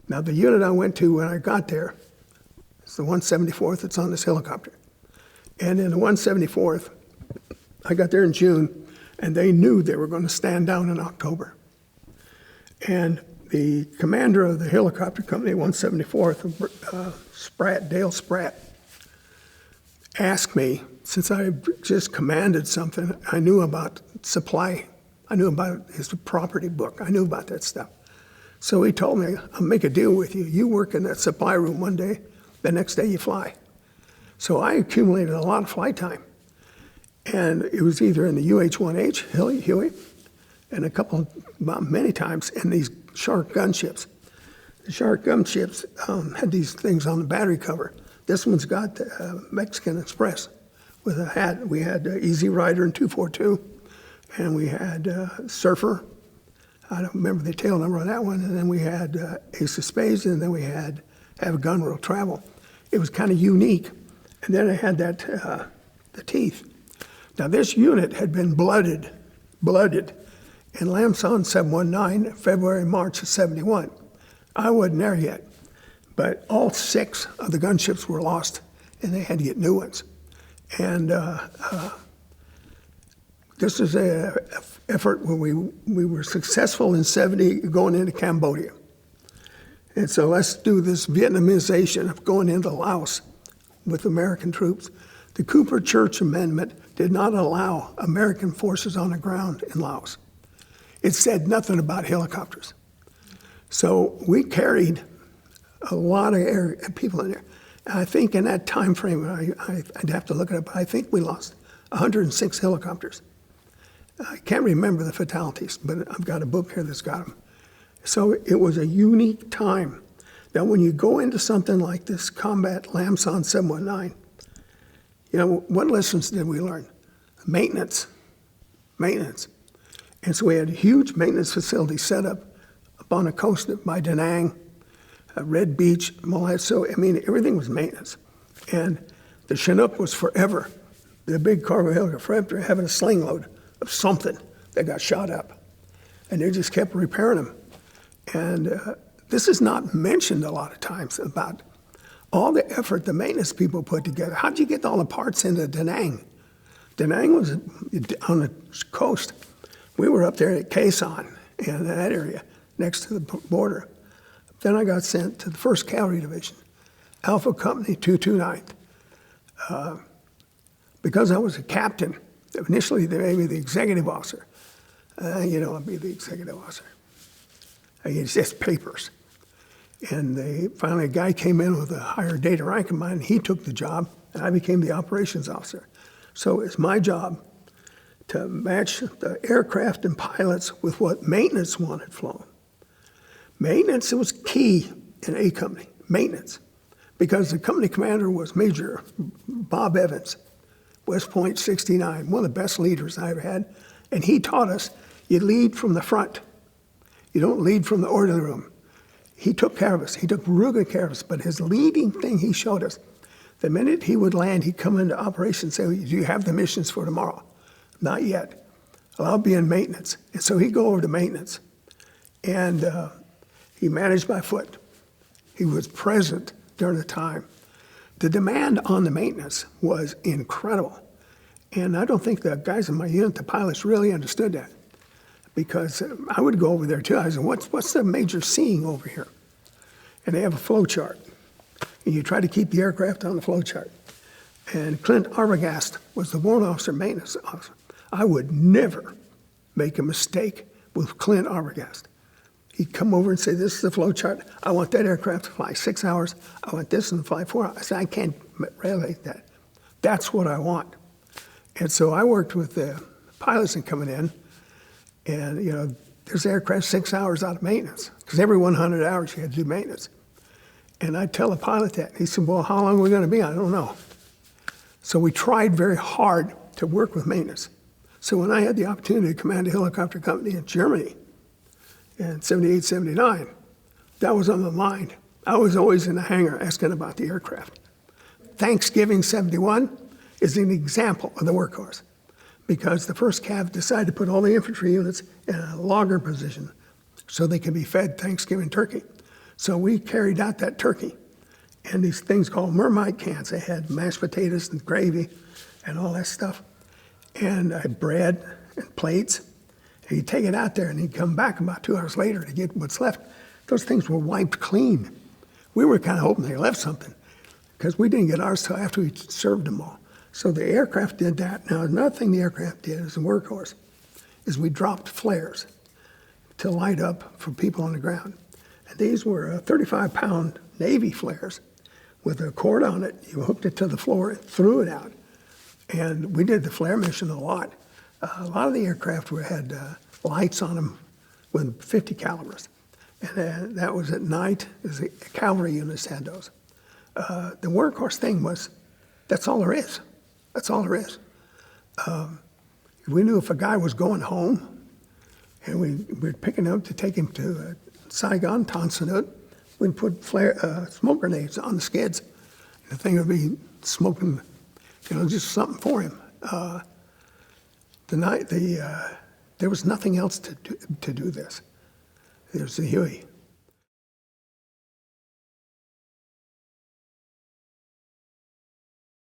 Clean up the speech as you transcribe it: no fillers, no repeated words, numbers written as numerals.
Now, the unit I went to when I got there is the 174th. It's on this helicopter. And in the 174th, I got there in June, and they knew they were going to stand down in October. And the commander of the helicopter company, 174th, Dale Spratt, asked me, since I just commanded something, I knew about supply. I knew about his property book. I knew about that stuff. So he told me, I'll make a deal with you. You work in that supply room one day, the next day you fly. So I accumulated a lot of flight time. And it was either in the UH-1H, Huey, and many times in these Shark gunships. The Shark gunships had these things on the battery cover. This one's got the Mexican Express with a hat. We had Easy Rider and 242, and we had Surfer. I don't remember the tail number on that one. And then we had Ace of Spades, and then we had Have a Gun Will Travel. It was kind of unique. And then it had that, the teeth. Now this unit had been blooded in Lamson 719, February, March of 71. I wasn't there yet, but all 6 of the gunships were lost, and they had to get new ones. And this is an effort where we were successful in 70 going into Cambodia. And so let's do this Vietnamization of going into Laos with American troops. The Cooper Church Amendment did not allow American forces on the ground in Laos. It said nothing about helicopters. So we carried a lot of people in there. And I think in that time frame, I'd have to look it up, I think we lost 106 helicopters. I can't remember the fatalities, but I've got a book here that's got them. So it was a unique time. Now, when you go into something like this combat Lamson 719, you know, what lessons did we learn? Maintenance. And so we had a huge maintenance facility set up on the coast by Da Nang, Red Beach, all that. So, I mean, everything was maintenance. And the Chinook was forever, the big cargo helicopter, forever having a sling load of something that got shot up. And they just kept repairing them. And this is not mentioned a lot of times about all the effort the maintenance people put together. How'd you get all the parts into Da Nang? Da Nang was on the coast. We were up there at Quai Son in that area next to the border. Then I got sent to the 1st Cavalry Division, Alpha Company 229th. Because I was a captain, initially they made me the executive officer. You know, I'd be the executive officer. It's just papers. And finally a guy came in with a higher data rank of mine, and he took the job, and I became the operations officer. So it's my job to match the aircraft and pilots with what maintenance wanted flown. Maintenance was key in A Company, maintenance, because the company commander was Major Bob Evans, West Point 69, one of the best leaders I ever had. And he taught us, you lead from the front. You don't lead from the orderly room. He took care of us. He took real good care of us. But his leading thing he showed us, the minute he would land, he'd come into operation and say, do you have the missions for tomorrow? Not yet. Well, I'll be in maintenance. And so he'd go over to maintenance. And he managed by foot. He was present during the time. The demand on the maintenance was incredible. And I don't think the guys in my unit, the pilots, really understood that. Because I would go over there too. I said, what's the major seeing over here? And they have a flow chart. And you try to keep the aircraft on the flow chart. And Clint Arbogast was the warrant officer, maintenance officer. I would never make a mistake with Clint Arbogast. He'd come over and say, this is the flow chart. I want that aircraft to fly 6 hours. I want this one to fly 4 hours. I said, I can't relate that. That's what I want. And so I worked with the pilots and coming in. And, you know, there's aircraft 6 hours out of maintenance, because every 100 hours you had to do maintenance. And I'd tell the pilot that. He said, well, how long are we going to be? I don't know. So we tried very hard to work with maintenance. So when I had the opportunity to command a helicopter company in Germany in 78, 79, that was on my mind. I was always in the hangar asking about the aircraft. Thanksgiving 71 is an example of the workhorse, because the 1st Cav decided to put all the infantry units in a logger position so they could be fed Thanksgiving turkey. So we carried out that turkey. And these things called mermite cans. They had mashed potatoes and gravy and all that stuff. And bread and plates. And he'd take it out there and he'd come back about 2 hours later to get what's left. Those things were wiped clean. We were kind of hoping they left something because we didn't get ours till after we served them all. So the aircraft did that. Now, another thing the aircraft did as a workhorse is we dropped flares to light up for people on the ground. And these were 35-pound Navy flares with a cord on it. You hooked it to the floor and threw it out. And we did the flare mission a lot. A lot of the aircraft had lights on them with 50 calibers. And that was at night. The cavalry units had those. The workhorse thing was, that's all there is. That's all there is. We knew if a guy was going home, and we were picking him up to take him to Saigon, Tan Son Nhut, we'd put smoke grenades on the skids. And the thing would be smoking, just something for him. There was nothing else to do this. There's the Huey.